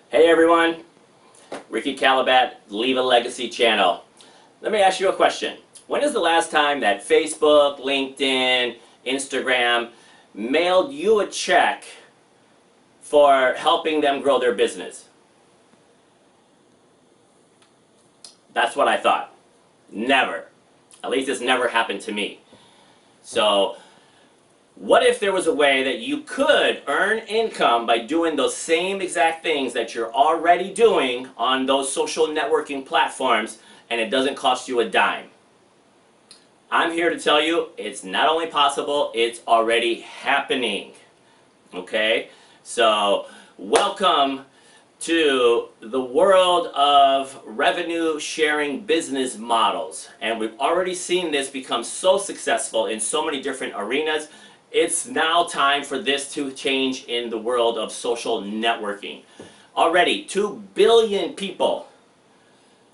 Hey everyone, Ricky Calabat, Leave a Legacy channel. Let me ask you a question. When is the last time that Facebook, LinkedIn, Instagram mailed you a check for helping them grow their business? That's what I thought. Never. At least it's never happened to me. So, what if there was a way that you could earn income by doing those same exact things that you're already doing on those social networking platforms and it doesn't cost you a dime? I'm here to tell you it's not only possible, it's already happening. Okay? So, welcome to the world of revenue sharing business models. And we've already seen this become so successful in so many different arenas. It's now time for this to change in the world of social networking. Already, 2 billion people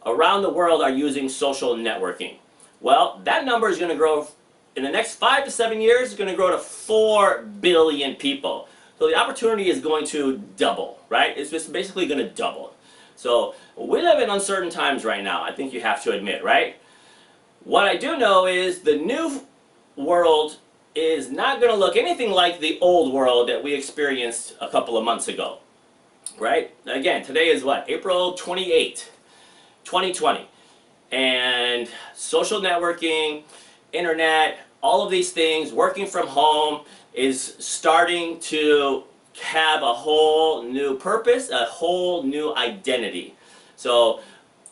around the world are using social networking. Well, that number is going to grow, in the next 5 to 7 years, it's going to grow to 4 billion people. So the opportunity is going to double, right? It's just basically going to double. So we live in uncertain times right now, I think you have to admit, right? What I do know is the new world is not going to look anything like the old world that we experienced a couple of months ago, right? Again, today is what? April 28, 2020. And social networking, internet, all of these things, working from home is starting to have a whole new purpose, a whole new identity. So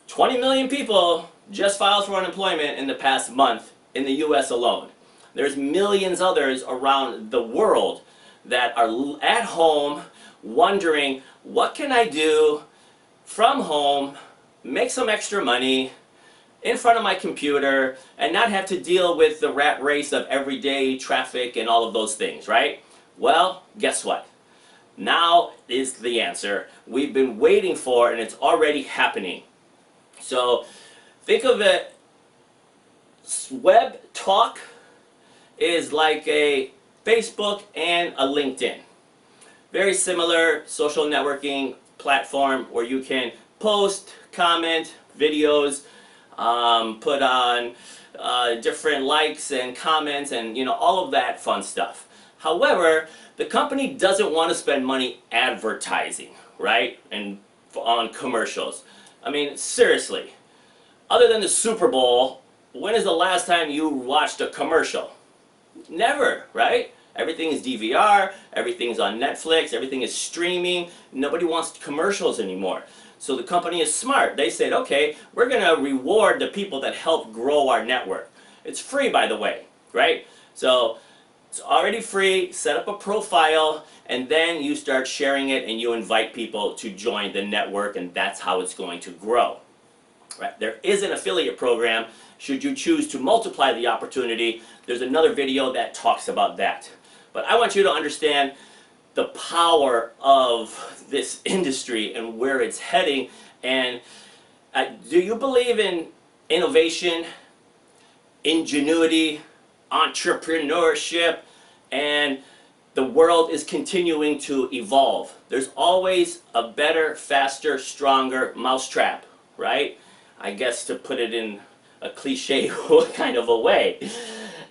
20 million people just filed for unemployment in the past month in the US alone. There's millions others around the world that are at home wondering, what can I do from home, make some extra money in front of my computer and not have to deal with the rat race of everyday traffic and all of those things, right? Well, guess what? Now is the answer we've been waiting for, and it's already happening. So think of it, web talk is like a Facebook and a LinkedIn. Very similar social networking platform where you can post, comment, videos, put on different likes and comments and all of that fun stuff. However, the company doesn't want to spend money advertising, right? And on commercials. I mean, seriously, other than the Super Bowl, when is the last time you watched a commercial? Never, right? Everything is DVR, everything's on Netflix, everything is streaming. Nobody wants commercials anymore. So the company is smart. They said, okay, we're going to reward the people that help grow our network. It's free, by the way, right? So it's already free. Set up a profile, and then you start sharing it, and you invite people to join the network, and that's how it's going to grow. Right? There is an affiliate program should you choose to multiply the opportunity. There's another video that talks about that. But I want you to understand the power of this industry and where it's heading. And do you believe in innovation, ingenuity, entrepreneurship, and the world is continuing to evolve? There's always a better, faster, stronger mousetrap, right? I guess to put it in a cliche kind of a way.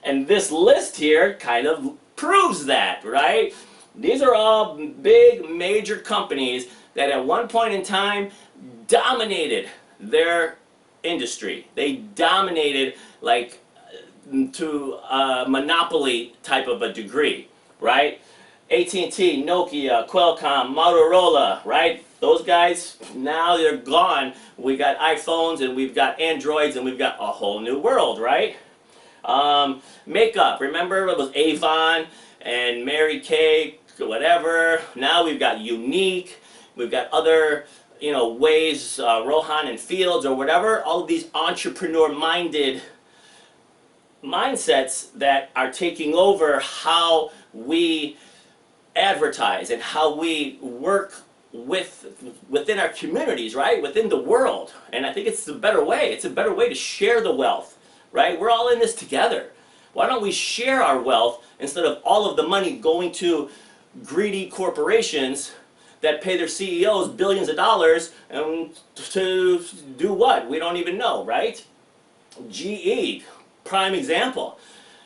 And this list here kind of proves that, right? These are all big, major companies that at one point in time dominated their industry. They dominated like to a monopoly type of a degree, right? AT&T, Nokia, Qualcomm, Motorola, right? Those guys, now they're gone. We got iPhones and we've got Androids and we've got a whole new world, right? Makeup, remember it was Avon and Mary Kay, whatever. Now we've got Unique, we've got other, ways, Rohan and Fields or whatever. All of these entrepreneur-minded mindsets that are taking over how we advertise and how we work within our communities, right? Within the world. And I think it's a better way. It's a better way to share the wealth, right? We're all in this together. Why don't we share our wealth instead of all of the money going to greedy corporations that pay their CEOs billions of dollars to do what? We don't even know, right? GE, prime example.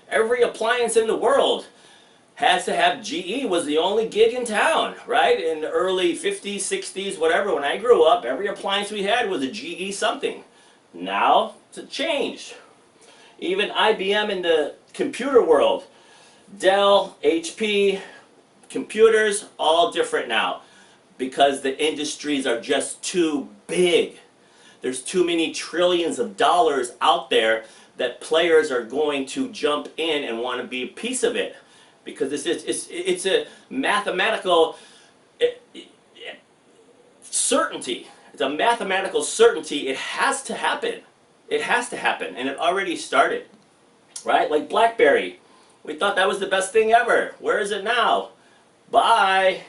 Every appliance in the world has to have GE. Was the only gig in town, right? In the early 50s, 60s, whatever. When I grew up, every appliance we had was a GE something. Now, it's changed. Even IBM in the computer world, Dell, HP, computers, all different now because the industries are just too big. There's too many trillions of dollars out there that players are going to jump in and want to be a piece of it, because it's a mathematical certainty. It's a mathematical certainty. It has to happen. It has to happen, and it already started, right? Like BlackBerry. We thought that was the best thing ever. Where is it now? Bye.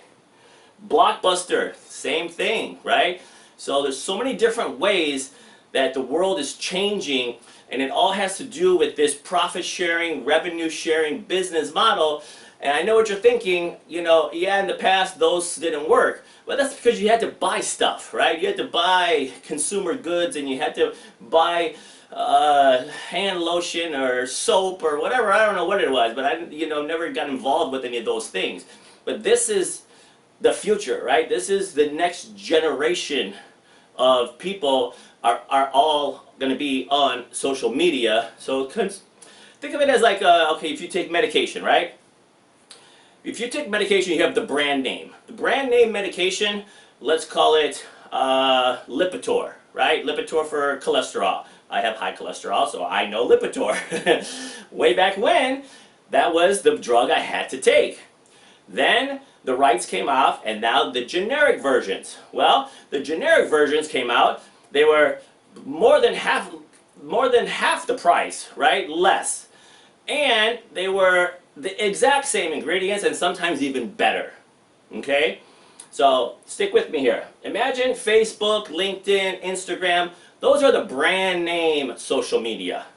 Blockbuster, same thing, right? So there's so many different ways that the world is changing, and it all has to do with this profit sharing, revenue sharing business model. And I know what you're thinking, you know, yeah, in the past those didn't work. Well, that's because you had to buy stuff, right? You had to buy consumer goods, and you had to buy hand lotion or soap or whatever. I don't know what it was, but I, you know, never got involved with any of those things. But this is the future, right? This is the next generation of people are all going to be on social media. So think of it as like, okay, if you take medication, right? If you take medication, you have the brand name. The brand name medication, let's call it Lipitor, right? Lipitor for cholesterol. I have high cholesterol, so I know Lipitor. Way back when, that was the drug I had to take. Then the rights came off, and now the generic versions. Well, the generic versions came out. They were more than half the price, right? Less. And they were the exact same ingredients, and sometimes even better. Okay? So stick with me here. Imagine Facebook, LinkedIn, Instagram. Those are the brand name social media.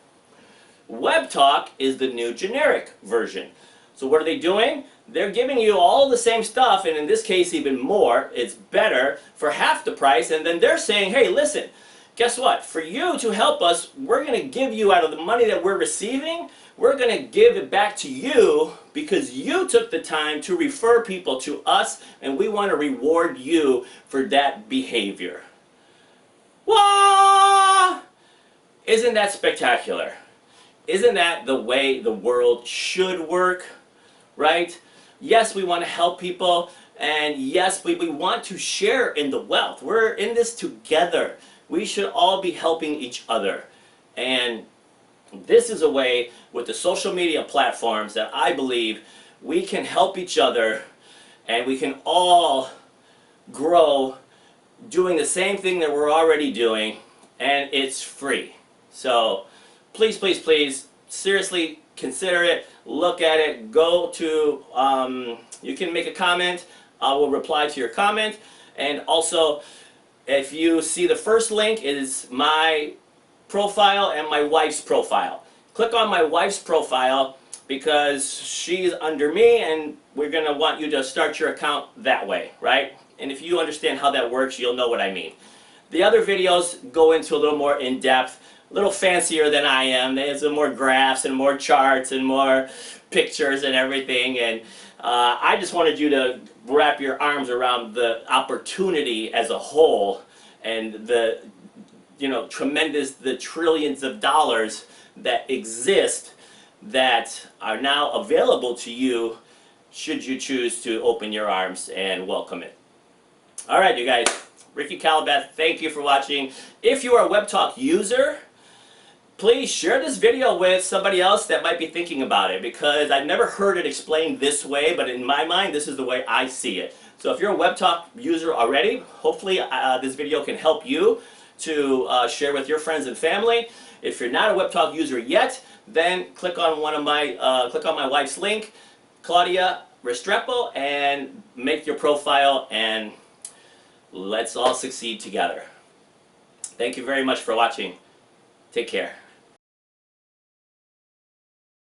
Web Talk is the new generic version. So what are they doing? They're giving you all the same stuff, and in this case even more. It's better for half the price, and then they're saying, hey, listen, guess what? For you to help us, we're going to give you, out of the money that we're receiving, we're going to give it back to you because you took the time to refer people to us, and we want to reward you for that behavior. Wah! Isn't that spectacular? Isn't that the way the world should work? Right? Yes, we want to help people, and yes, we want to share in the wealth. We're in this together. We should all be helping each other. And this is a way with the social media platforms that I believe we can help each other, and we can all grow doing the same thing that we're already doing, and it's free. So please, please, please, seriously consider it, look at it, go to, you can make a comment, I will reply to your comment, and also if you see the first link, it is my profile and my wife's profile. Click on my wife's profile because she's under me, and we're going to want you to start your account that way, right? And if you understand how that works, you'll know what I mean. The other videos go into a little more in-depth, a little fancier than I am. There's some more graphs and more charts and more pictures and everything. And I just wanted you to wrap your arms around the opportunity as a whole, and the, you know, tremendous, the trillions of dollars that exist that are now available to you should you choose to open your arms and welcome it. All right, you guys. Ricky Calabath, thank you for watching. If you are a WebTalk user, please share this video with somebody else that might be thinking about it, because I've never heard it explained this way, but in my mind, this is the way I see it. So if you're a WebTalk user already, hopefully this video can help you to share with your friends and family. If you're not a WebTalk user yet, then click on my wife's link, Claudia Restrepo, and make your profile, and let's all succeed together. Thank you very much for watching. Take care.